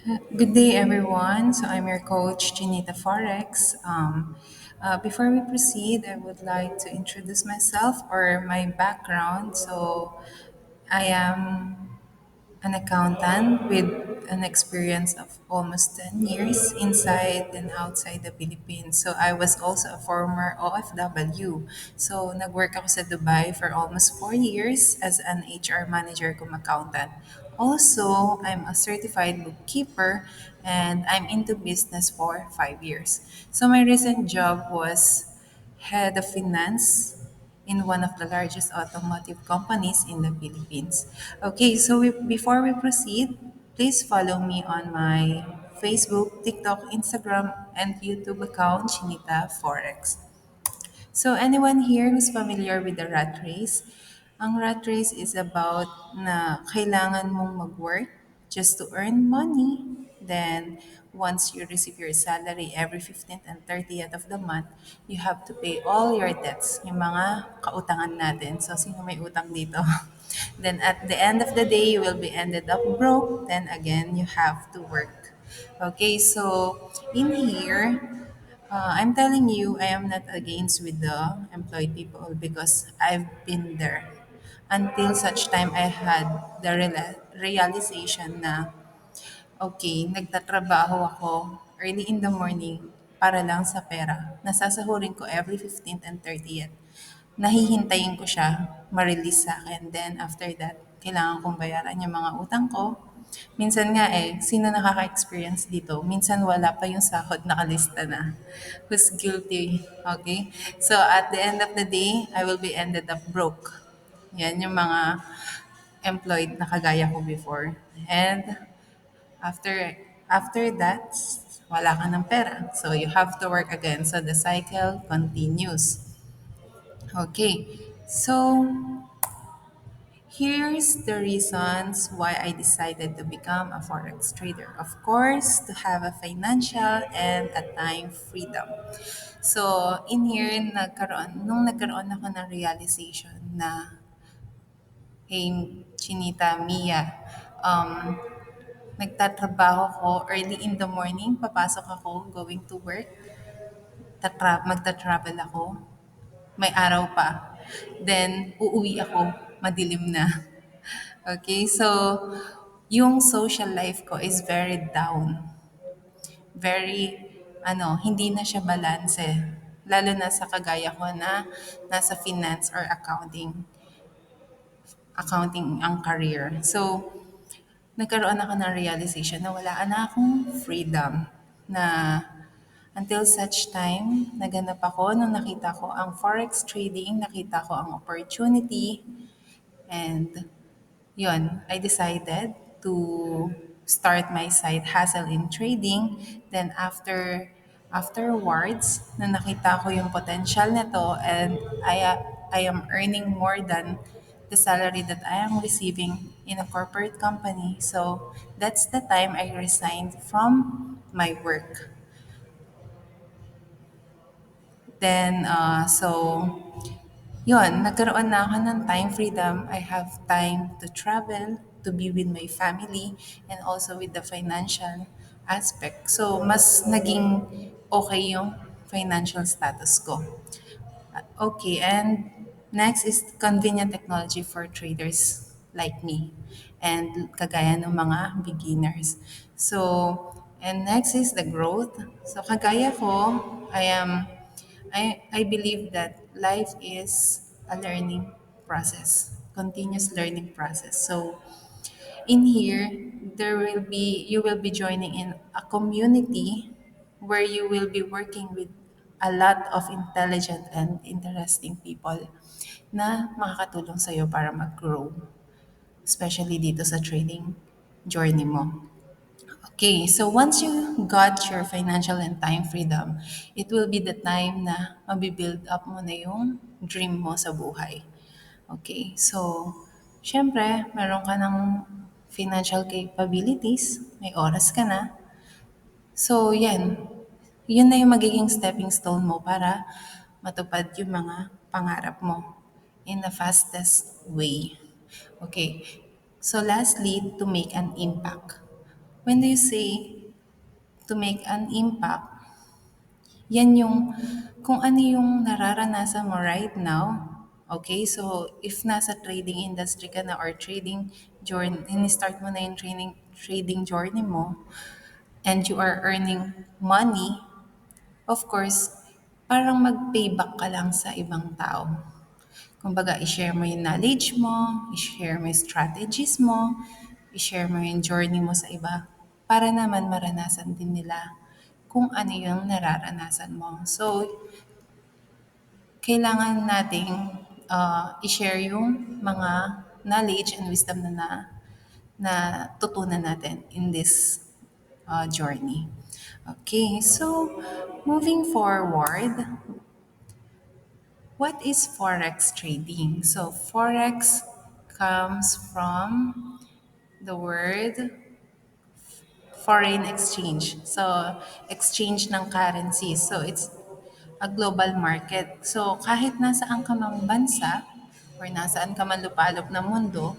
Good day, everyone. So I'm your coach, Chinita Forex. Before we proceed, I would like to introduce myself or my background. So I am an accountant with an experience of almost 10 years inside and outside the Philippines. So I was also a former OFW. So nag-work ako sa Dubai for almost 4 years as an HR manager cum accountant. Also, I'm a certified bookkeeper and I'm into business for 5 years. So my recent job was head of finance in one of the largest automotive companies in the Philippines. Okay, so before we proceed, please follow me on my Facebook, TikTok, Instagram, and YouTube account, Chinita Forex. So anyone here who's familiar with the rat race? Ang rat race is about na kailangan mong mag-work just to earn money. Then, once you receive your salary every 15th and 30th of the month, you have to pay all your debts, yung mga kautangan natin. So, sino may utang dito? Then, at the end of the day, you will be ended up broke. Then again, you have to work. Okay, so in here, I'm telling you, I am not against with the employed people because I've been there. Until such time I had the realization na, okay, nagtatrabaho ako early in the morning para lang sa pera. Nasasahurin ko every 15th and 30th. Nahihintayin ko siya ma-release sa akin. Then after that, kailangan kong bayaran yung mga utang ko. Minsan nga sino nakaka-experience dito? Minsan wala pa yung sahod, nakalista na. Who's guilty? Okay? So at the end of the day, I will be ended up broke. Yan yung mga employed na kagaya ko before. And after that, wala ka ng pera. So you have to work again. So the cycle continues. Okay. So here's the reasons why I decided to become a forex trader. Of course, to have a financial and a time freedom. So, in here, nung nagkaroon ako ng realization na, hey, Chinita, Mia, um, nagtatrabaho ko early in the morning, papasok ako, going to work, magta-travel ako, may araw pa. Then, uuwi ako, madilim na. Okay, so yung social life ko is very down. Very, hindi na siya balanse. Lalo na sa kagaya ko na nasa finance or accounting ang career. So, nagkaroon ako ng realization na wala na akong freedom na until such time, naganap ako nung nakita ko ang forex trading, nakita ko ang opportunity, and yun, I decided to start my side hustle in trading. Then afterwards, na nakita ko yung potential nito and I am earning more than the salary that I am receiving in a corporate company. So that's the time I resigned from my work. Then, yun, nagkaroon na ako ng time freedom. I have time to travel, to be with my family, and also with the financial aspect. So, mas naging okay yung financial status ko. Okay, and next is convenient technology for traders like me and kagaya ng mga beginners. So, and next is the growth. So, kagaya ko, I believe that life is a learning process, continuous learning process. So, in here, you will be joining in a community where you will be working with a lot of intelligent and interesting people na makakatulong sa'yo para mag-grow, especially dito sa trading journey mo. Okay, so once you got your financial and time freedom, it will be the time na mabibuild up mo na yung dream mo sa buhay. Okay, so syempre, meron ka ng financial capabilities, may oras ka na. So yan, yun na yung magiging stepping stone mo para matupad yung mga pangarap mo in the fastest way. Okay, so lastly, to make an impact. When you say to make an impact, yan yung kung ano yung nararanasan mo right now. Okay, so if nasa trading industry ka na or trading journey, in-start mo na yung trading journey mo and you are earning money, of course, parang mag-payback ka lang sa ibang tao. Kumbaga, i-share mo yung knowledge mo, i-share mo yung strategies mo, i-share mo yung journey mo sa iba para naman maranasan din nila kung ano yung nararanasan mo. So, kailangan nating i-share yung mga knowledge and wisdom na tutunan natin in this journey. Okay, so moving forward, what is Forex trading? So, Forex comes from the word foreign exchange. So, exchange ng currency. So, it's a global market. So, kahit nasaan ka mang bansa or nasaan ka man lupalop ng mundo,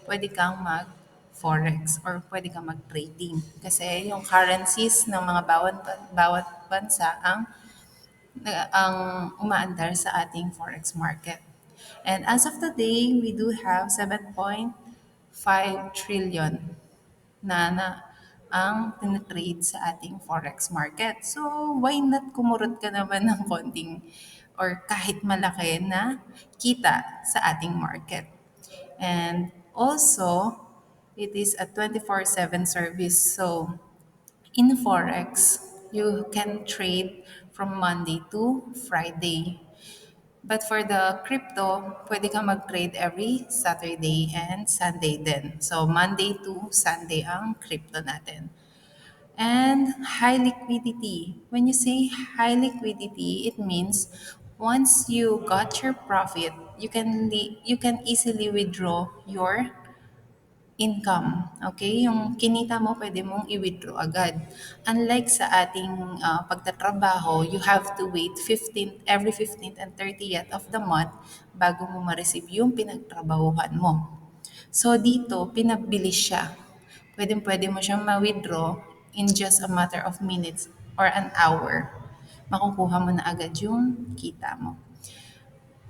pwede kang mag-forex or pwede kang mag-trading. Kasi yung currencies ng mga bawat bansa ang umaandar sa ating forex market. And as of today, we do have 7.5 trillion na ang tinitrade sa ating forex market. So, why not kumurot ka naman ng konting or kahit malaki na kita sa ating market. And also, it is a 24/7 service. So, in Forex, you can trade from Monday to Friday. But for the crypto, pwede ka mag-trade every Saturday and Sunday din. So, Monday to Sunday ang crypto natin. And high liquidity. When you say high liquidity, it means once you got your profit, you can easily withdraw your income. Okay? Yung kinita mo, pwede mong i-withdraw agad. Unlike sa ating pagtatrabaho, you have to wait 15th and 30th of the month bago mo ma-receive yung pinagtrabahuhan mo. So dito, pinabilis siya. Pwede mo siyang ma-withdraw in just a matter of minutes or an hour. Makukuha mo na agad yung kita mo.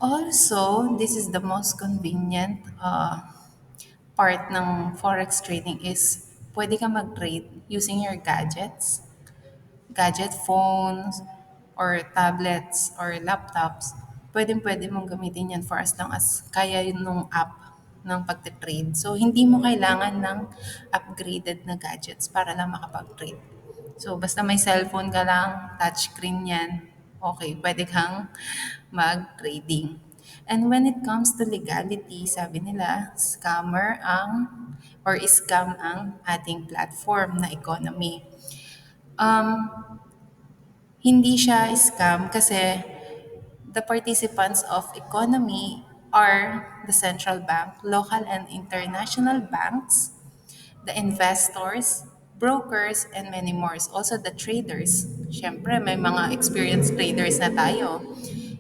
Also, this is the most convenient part ng forex trading is pwede ka mag-trade using your gadget phones, or tablets, or laptops. Pwede mong gamitin yan for as long as kaya yun nung app ng pagte-trade. So, hindi mo kailangan ng upgraded na gadgets para lang makapag-trade. So, basta may cellphone ka lang, touchscreen yan, okay, pwede kang mag-trading. And when it comes to legality, sabi nila, scam ang ating platform na economy. Hindi siya scam kasi the participants of economy are the central bank, local and international banks, the investors, brokers, and many more. Also the traders. Siyempre, may mga experienced traders na tayo.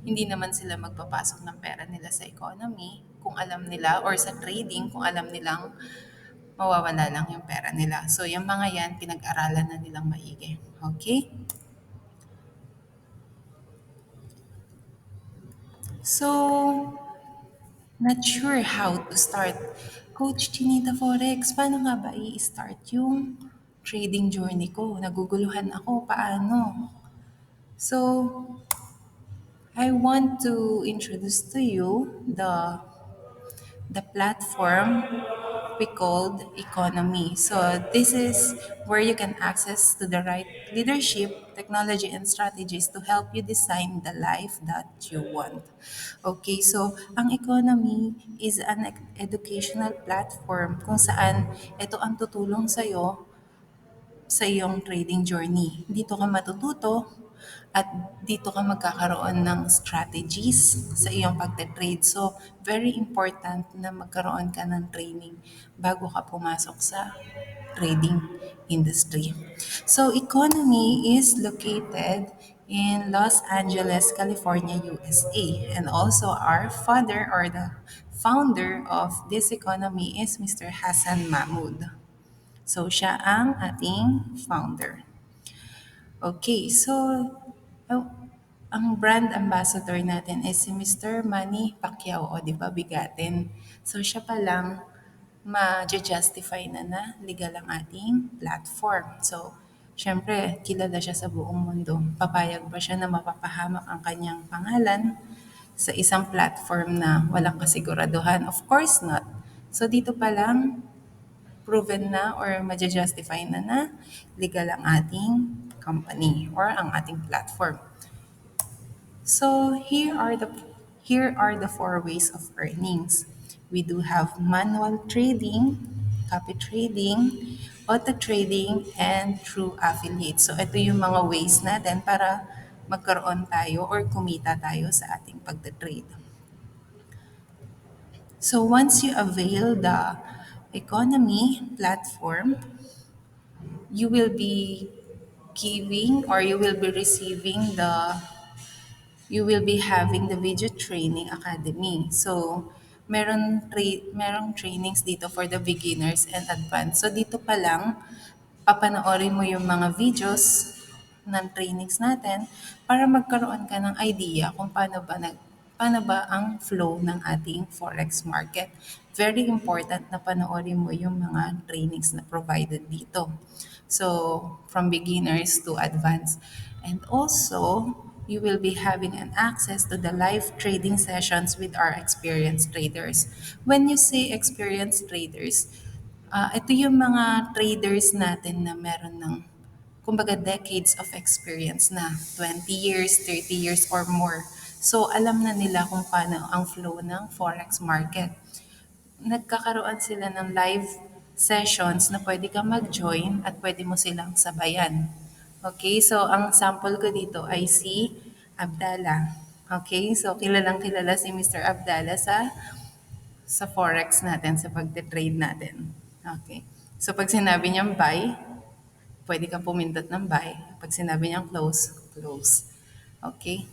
Hindi naman sila magpapasok ng pera nila sa economy kung alam nila or sa trading kung alam nilang mawawala lang yung pera nila. So, yung mga yan, pinag-aralan na nilang maigi. Okay? So, not sure how to start. Coach Chinita Forex, paano nga ba i-start yung trading journey ko? Naguguluhan ako, paano? So, I want to introduce to you the platform we called economy. So this is where you can access to the right leadership, technology, and strategies to help you design the life that you want. Okay, so ang economy is an educational platform kung saan ito ang tutulong sa'yo sa iyong trading journey. Dito ka matututo at dito ka magkakaroon ng strategies sa iyong pagte-trade. So, very important na magkaroon ka ng training bago ka pumasok sa trading industry. So, Economy is located in Los Angeles, California, USA. And also our father or the founder of this economy is Mr. Hassan Mahmoud. So, siya ang ating founder. Okay, so oh, ang brand ambassador natin ay si Mr. Manny Pacquiao, o di ba bigatin? So siya pa lang ma-justify na legal ang ating platform. So, syempre, kilala siya sa buong mundo. Papayag ba siya na mapapahamak ang kanyang pangalan sa isang platform na walang kasiguraduhan? Of course not. So, dito pa lang, proven na or maja-justify na legal ang ating company or ang ating platform. So here are the four ways of earnings. We do have manual trading, copy trading, auto trading, and through affiliates. So ito yung mga ways natin para magkaroon tayo or kumita tayo sa ating pagte-trade. So once you avail the economy platform, you will be giving or you will be having the Video Training Academy. So, merong trainings dito for the beginners and advanced. So, dito pa lang, papanoorin mo yung mga videos ng trainings natin para magkaroon ka ng idea kung paano ba ang flow ng ating forex market. Very important na panoorin mo yung mga trainings na provided dito. So, from beginners to advanced. And also, you will be having an access to the live trading sessions with our experienced traders. When you say experienced traders, ito yung mga traders natin na meron ng, kumbaga, decades of experience na, 20 years, 30 years or more. So, alam na nila kung paano ang flow ng forex market. Nagkakaroon sila ng live sessions na pwede kang mag-join at pwede mo silang sabayan. Okay, so ang sample ko dito ay si Abdallah. Okay, so kilalang kilala si Mr. Abdallah sa forex natin, sa pagte-trade natin. Okay. So pag sinabi niyang buy, pwede kang pumindot ng buy. Pag sinabi niyang close, close. Okay.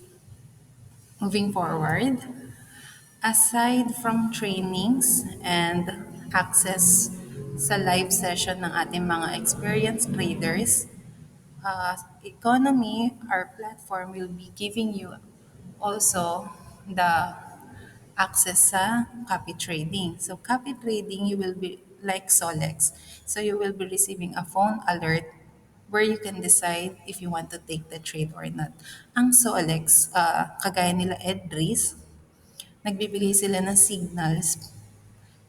Moving forward, aside from trainings and access sa live session ng ating mga experienced traders, economy, our platform will be giving you also the access sa copy trading. So copy trading, you will be like Solex. So you will be receiving a phone alert where you can decide if you want to take the trade or not. Ang Solex, kagaya nila Edris, nagbibigay sila ng signals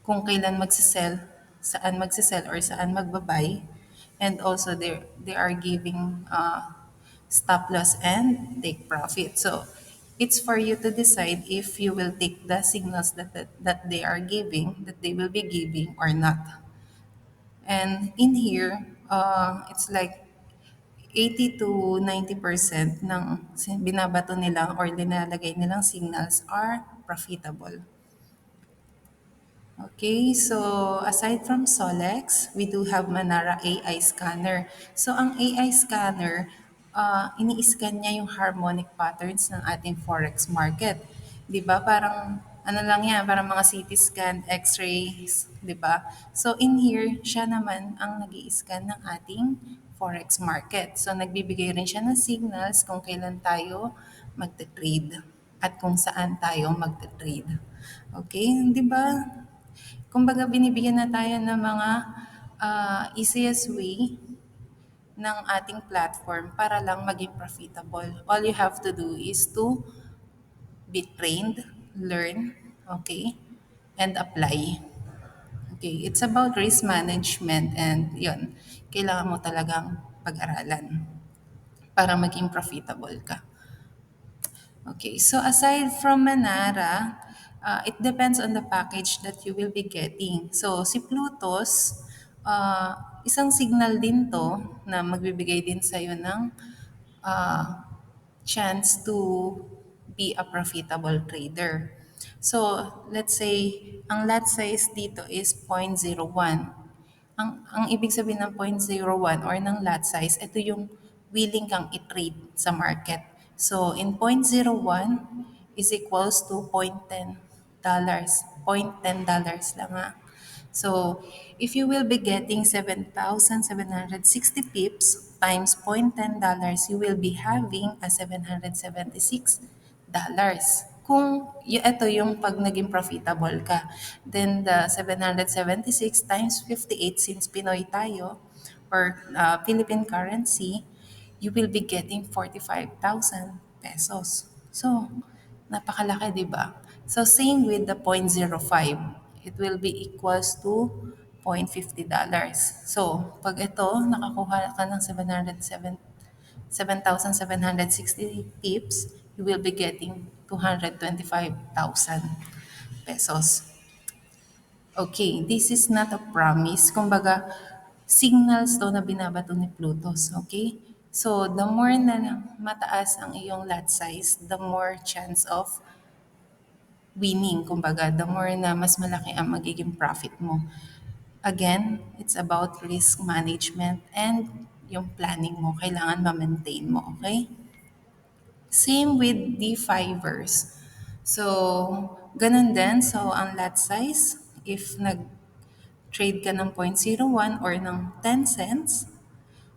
kung kailan magsisell, saan magsisell or saan magbabay. And also they are giving stop loss and take profit. So it's for you to decide if you will take the signals that they are giving, that they will be giving or not. And in here, it's like 80 to 90% ng binabato nila or linalagay nilang signals are profitable. Okay, so aside from Solex, we do have Manara AI scanner. So ang AI scanner, ini-scan niya yung harmonic patterns ng ating forex market. 'Di ba? Parang ano lang yan, parang mga CT scan, X-rays, 'di ba? So in here, siya naman ang nag-i-scan ng ating forex market. So nagbibigay rin siya ng signals kung kailan tayo magte-trade at kung saan tayo magte-trade. Okay, 'di ba? Kumbaga binibigyan na tayo ng mga easiest way ng ating platform para lang maging profitable. All you have to do is to be trained, learn, okay, and apply. Okay, it's about risk management and yun, kailangan mo talagang pag-aralan para maging profitable ka. Okay, so aside from Manara, it depends on the package that you will be getting. So si Plutos, isang signal din to na magbibigay din sa'yo ng uh, chance to be a profitable trader. So let's say, ang lot size dito is 0.01. Ang ibig sabihin ng 0.01 or ng lot size, ito yung willing kang i-trade sa market. So, in 0.01 is equals to $0.10. $0.10 lang ha. So if you will be getting 7,760 pips times $0.10, you will be having a $776. Ito yung pag naging profitable ka. Then the 776 times 58, since Pinoy tayo, or Philippine currency, you will be getting 45,000 pesos. So, napakalaki, di ba? So, same with the 0.05. It will be equals to $0.50. So, pag ito, nakakuha ka ng 7,760 pips, you will be getting 225,000 pesos. Okay, this is not a promise. Kumbaga, signals to na binabato ni Plutos. Okay? So, the more na mataas ang iyong lot size, the more chance of winning. Kumbaga, the more na mas malaki ang magiging profit mo. Again, it's about risk management and yung planning mo. Kailangan ma-maintain mo. Okay? Same with D5ers. So, ganun din. So, ang lot size, if trade ka ng 0.01 or ng 10 cents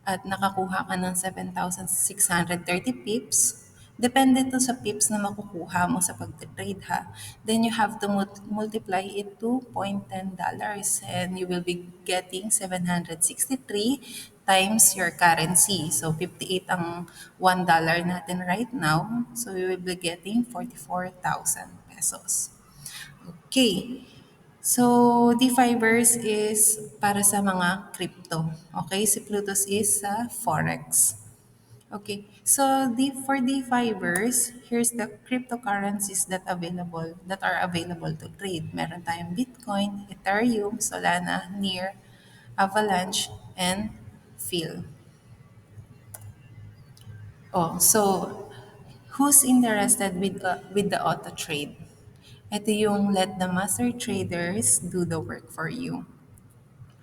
at nakakuha ka ng 7,630 pips, depende to sa pips na makukuha mo sa pag-trade ha. Then you have to multiply it to $0.10 and you will be getting 763 times your currency. So 58 ang $1 natin right now. So you will be getting 44,000 pesos. Okay. So, D-Fibers is para sa mga crypto. Okay? Si Plutus is sa Forex. Okay. So, for D-Fibers, here's the cryptocurrencies that are available to trade. Meron tayong Bitcoin, Ethereum, Solana, Near, Avalanche, and Phil. Oh, so who's interested with the auto trade? Ito yung let the master traders do the work for you.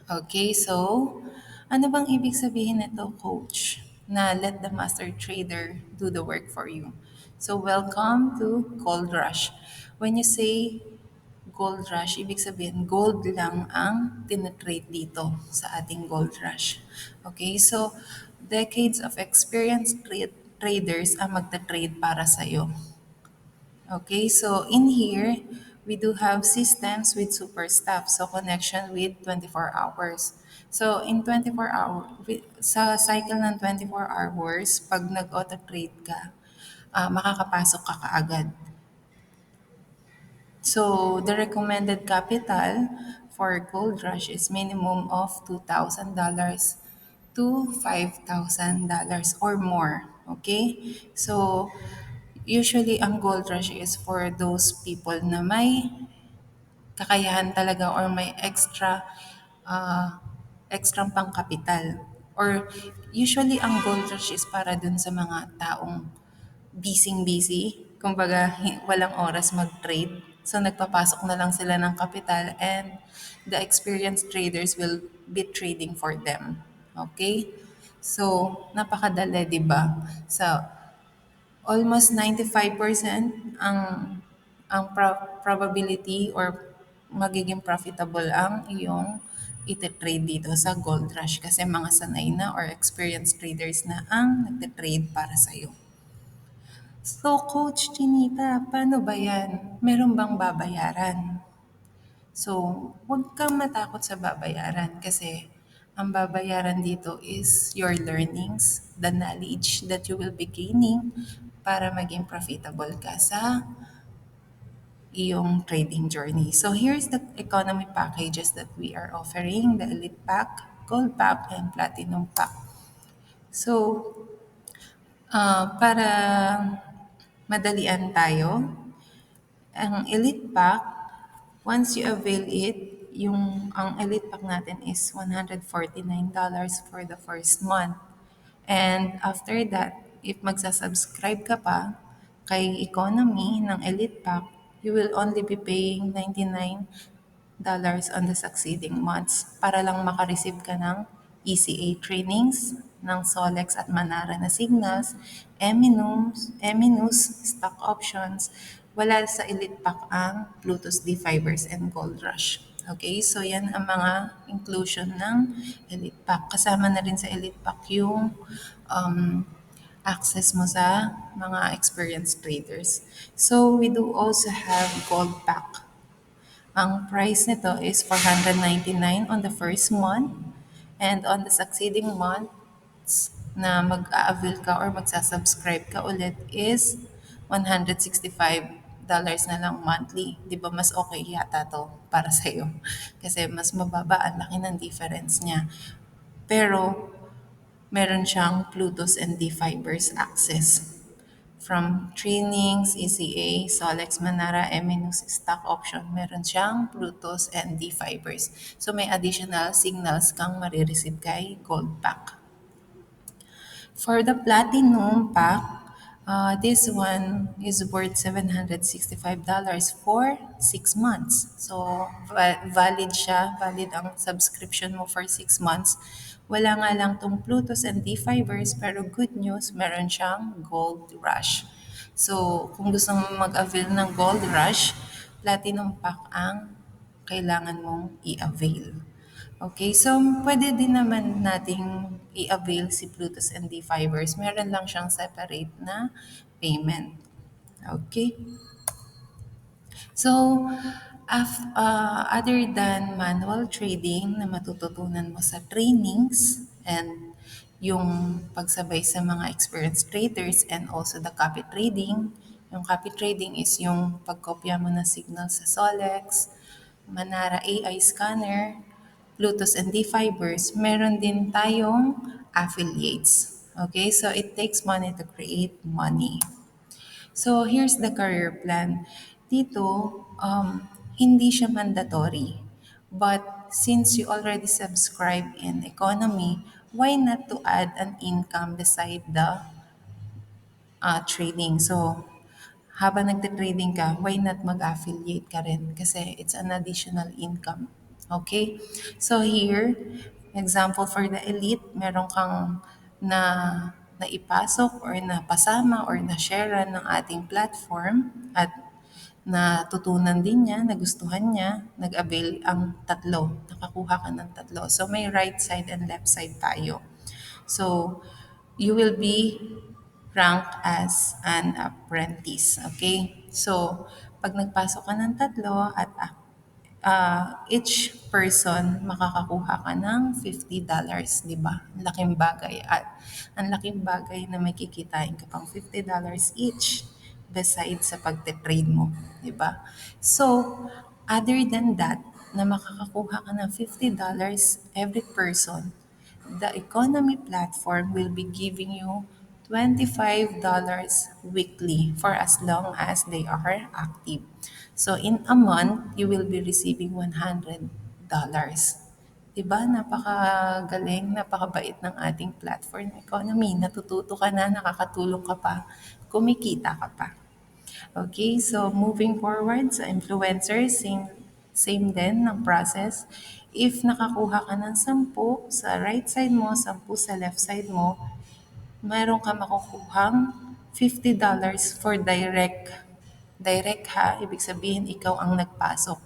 Okay, so ano bang ibig sabihin nito, coach? Na let the master trader do the work for you. So welcome to Gold Rush. When you say Gold Rush, ibig sabihin gold lang ang tinatrade dito sa ating Gold Rush. Okay, so decades of experienced traders ang magta-trade para sa'yo. Okay, so in here, we do have systems with super staff, so connection with 24 hours. So in 24 hours, sa cycle ng 24 hours, pag nag-auto trade ka, makakapasok ka kaagad. So the recommended capital for Gold Rush is minimum of $2,000 to $5,000 or more. Okay? So usually ang Gold Rush is for those people na may kakayahan talaga or may extra pangkapital. Or usually ang Gold Rush is para dun sa mga taong busy. Kumbaga, walang oras mag-trade. So, nagpapasok na lang sila ng kapital and the experienced traders will be trading for them. Okay? So, napakadali, di ba? So, almost 95% probability or magiging profitable ang iyong ite-trade dito sa Gold Rush kasi mga sanay na or experienced traders na ang nagte-trade para sa'yo. So, Coach Chinita, paano ba yan? Meron bang babayaran? So, huwag kang matakot sa babayaran kasi ang babayaran dito is your learnings, the knowledge that you will be gaining para maging profitable ka sa iyong trading journey. So, here's the economy packages that we are offering, the Elite Pack, Gold Pack, and Platinum Pack. So, para madalian tayo, ang Elite Pack, once you avail it, ang Elite Pack natin is $149 for the first month. And after that, if magsasubscribe ka pa kay economy ng Elite Pack, you will only be paying $99 on the succeeding months para lang makareceive ka ng ECA trainings ng Solex at Manara na signals, Eminus, stock options. Wala sa Elite Pack ang Plutus D Fibers and Gold Rush. Okay, so yan ang mga inclusion ng Elite Pack. Kasama na rin sa Elite Pack yung um, access mo sa mga experienced traders. So we do also have Gold Pack. Ang price nito is 499 on the first month, and on the succeeding months na mag-a-avail ka or magsa-subscribe ka ulit is $165 na lang monthly. 'Di ba mas okay yata 'to para sa'yo? Kasi mas mababa, ang laki ng difference niya. Pero meron siyang Plutos and D-Fibers access. From trainings, ECA, Solex, Manara, Eminus, stock option, meron siyang Plutos and D-Fibers. So may additional signals kang marireceive kay Gold Pack. For the Platinum Pack, this one is worth $765 for 6 months. So, valid siya. Valid ang subscription mo for 6 months. Wala nga lang tong Plutos and D-Fibers, pero good news, meron siyang Gold Rush. So, kung gusto mo mag-avail ng Gold Rush, Platinum Pack ang kailangan mong i-avail. Okay, so pwede din naman nating i-avail si Plutus and D-Fibers. Meron lang siyang separate na payment. Okay? So, other than manual trading na matututunan mo sa trainings and yung pagsabay sa mga experienced traders and also the copy trading. Yung copy trading is yung pagkopya mo ng signal sa Solex, Manara AI scanner, Plutus and D-Fibers. Meron din tayong affiliates. Okay, so it takes money to create money. So, here's the career plan. Dito, hindi siya mandatory. But since you already subscribe in economy, why not to add an income beside the trading? So, habang nagte-trading ka, why not mag-affiliate ka rin? Kasi it's an additional income. Okay? So here, example for the elite, meron kang naipasok or napasama or na-share ng ating platform at natutunan din niya, nagustuhan niya, nag-avail ang tatlo, nakakuha ka ng tatlo. So may right side and left side tayo. So you will be ranked as an apprentice. Okay? So, pag nagpasok ka ng tatlo at each person makakakuha ka ng $50, di ba? Ang laking bagay. At ang laking bagay na may kikitain ka pang $50 each beside sa pagte-trade mo, di ba? So, other than that, na makakakuha ka ng $50 every person, the economy platform will be giving you $25 weekly for as long as they are active. So in a month, you will be receiving $100. Diba? Napakagaling, napakabait ng ating platform economy. Natututo ka na, nakakatulong ka pa, kumikita ka pa. Okay, so moving forward sa influencers, same din ng process. If nakakuha ka ng 10 sa right side mo, 10 sa left side mo, mayroon ka makukuhang $50 for direct. Direct ha, ibig sabihin ikaw ang nagpasok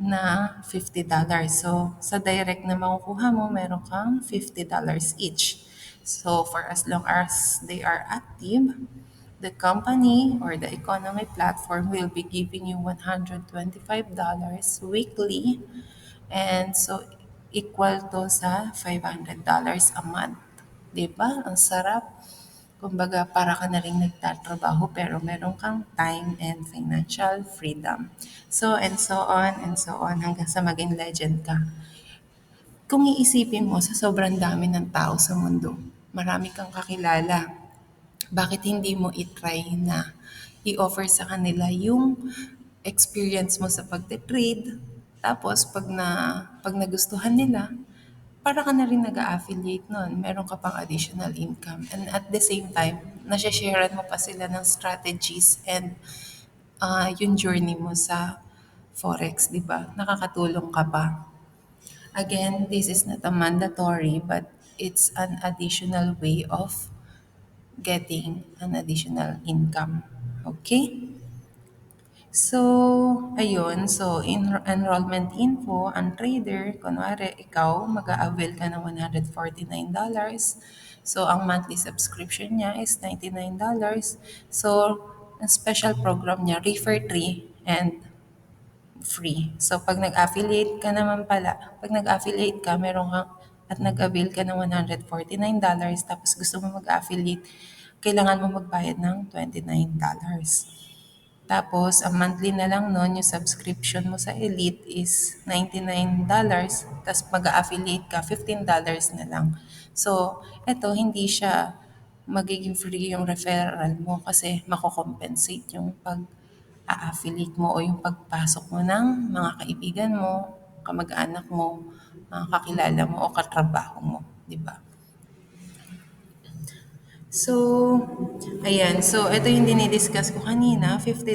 na $50. So, sa direct na makukuha mo, meron kang $50 each. So, for as long as they are active, the company or the economy platform will be giving you $125 weekly, and so equal to sa $500 a month. 'Di ba? Ang sarap. Kumbaga, para ka na rin nagtatrabaho pero meron kang time and financial freedom. So, and so on, hanggang sa maging legend ka. Kung iisipin mo sa sobrang dami ng tao sa mundo, marami kang kakilala, bakit hindi mo i-try na i-offer sa kanila yung experience mo sa pagte-trade, tapos pag nagustuhan nila, para ka na rin nag-a-affiliate nun, meron ka pang additional income. And at the same time, nasha-sharean mo pa sila ng strategies and yung journey mo sa Forex, di ba? Nakakatulong ka pa. Again, this is not a mandatory, but it's an additional way of getting an additional income. Okay? So, ayun. So, enrollment info, ang trader, kunwari, ikaw, mag-a-avail ka ng $149. So, ang monthly subscription niya is $99. So, ang special program niya, refer 3 and free. So, pag nag-affiliate ka naman pala, pag nag-affiliate ka, meron kang, at nag-avail ka ng $149, tapos gusto mo mag-affiliate, kailangan mo magbayad ng $29. Tapos, ang monthly na lang nun, yung subscription mo sa Elite is $99. Tapos mag-affiliate ka, $15 na lang. So, eto, hindi siya magiging free yung referral mo kasi mako-compensate yung pag-affiliate mo o yung pagpasok mo ng mga kaibigan mo, kamag-anak mo, mga kakilala mo o katrabaho mo, di ba? So, ayan. So, ito yung dinidiscuss ko kanina, $50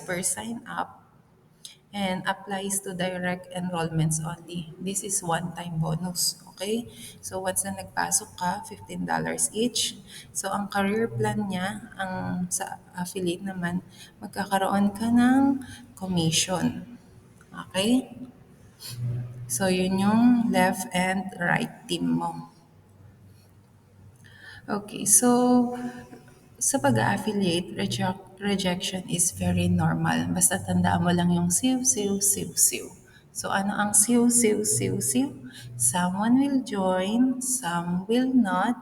per sign up and applies to direct enrollments only. This is one-time bonus, okay? So once na nagpasok ka, $15 each. So ang career plan niya, ang sa affiliate naman, magkakaroon ka ng commission. Okay? So yun yung left and right team mo. Okay, so sa pag-affiliate, rejection is very normal. Basta tandaan mo lang yung siw, siw, siw, siw. So ano ang siw, siw, siw, siw? Someone will join, some will not.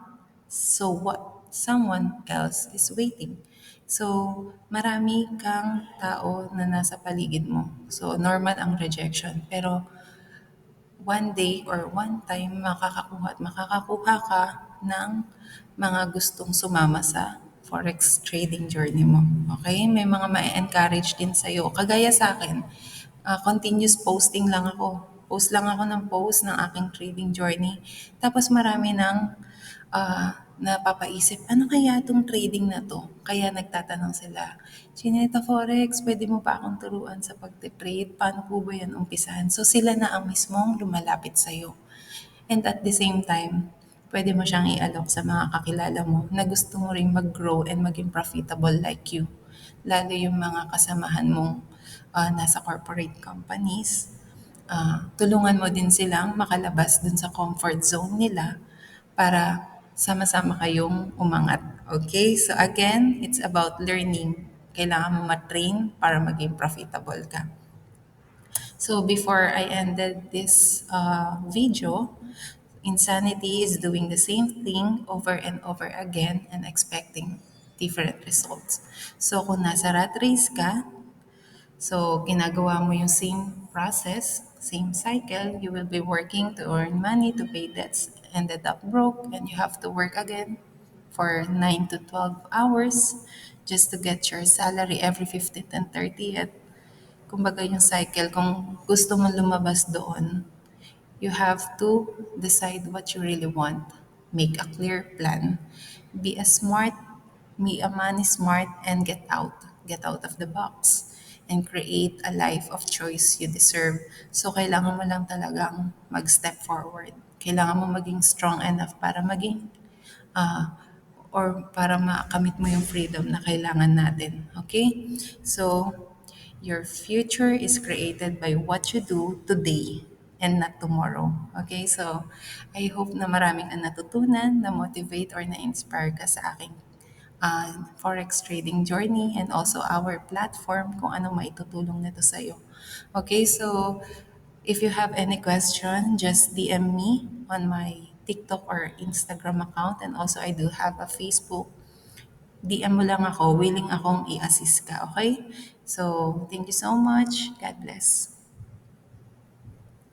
So what? Someone else is waiting. So marami kang tao na nasa paligid mo. So normal ang rejection. Pero one day or one time makakakuha at makakakuha ka ng mga gustong sumama sa forex trading journey mo. Okay? May mga ma-encourage din sa'yo. Kagaya sa akin, continuous posting lang ako. Post lang ako ng post ng aking trading journey. Tapos marami ng napapaisip, ano kaya itong trading na to? Kaya nagtatanong sila, Chineta Forex, pwede mo pa akong turuan sa pagte-trade? Paano po ba yan umpisahan? So sila na ang mismong lumalapit sa'yo. And at the same time, pwede mo siyang i-alok sa mga kakilala mo na gusto mo ring mag-grow and maging profitable like you. Lalo yung mga kasamahan mong nasa corporate companies. Tulungan mo din silang makalabas dun sa comfort zone nila para sama-sama kayong umangat. Okay? So again, it's about learning. Kailangan mo matrain para maging profitable ka. So before I ended this video, insanity is doing the same thing over and over again and expecting different results. So kung nasa rat race ka, so ginagawa mo yung same process, same cycle, you will be working to earn money to pay debts, ended up broke, and you have to work again for 9 to 12 hours just to get your salary every 15th and 30th. Kumbaga yung cycle, kung gusto mo lumabas doon, you have to decide what you really want. Make a clear plan. Be a smart, be a money smart, and get out. Get out of the box. And create a life of choice you deserve. So, kailangan mo lang talagang mag-step forward. Kailangan mo maging strong enough para maging or para makamit mo yung freedom na kailangan natin. Okay? So, your future is created by what you do today and not tomorrow. Okay? So, I hope na maraming ang natutunan, na-motivate or na-inspire ka sa aking forex trading journey and also our platform kung ano maitutulong nito sa'yo. Okay? So, if you have any question, just DM me on my TikTok or Instagram account, and also I do have a Facebook. DM mo lang ako, willing akong i-assist ka, okay? So, thank you so much. God bless.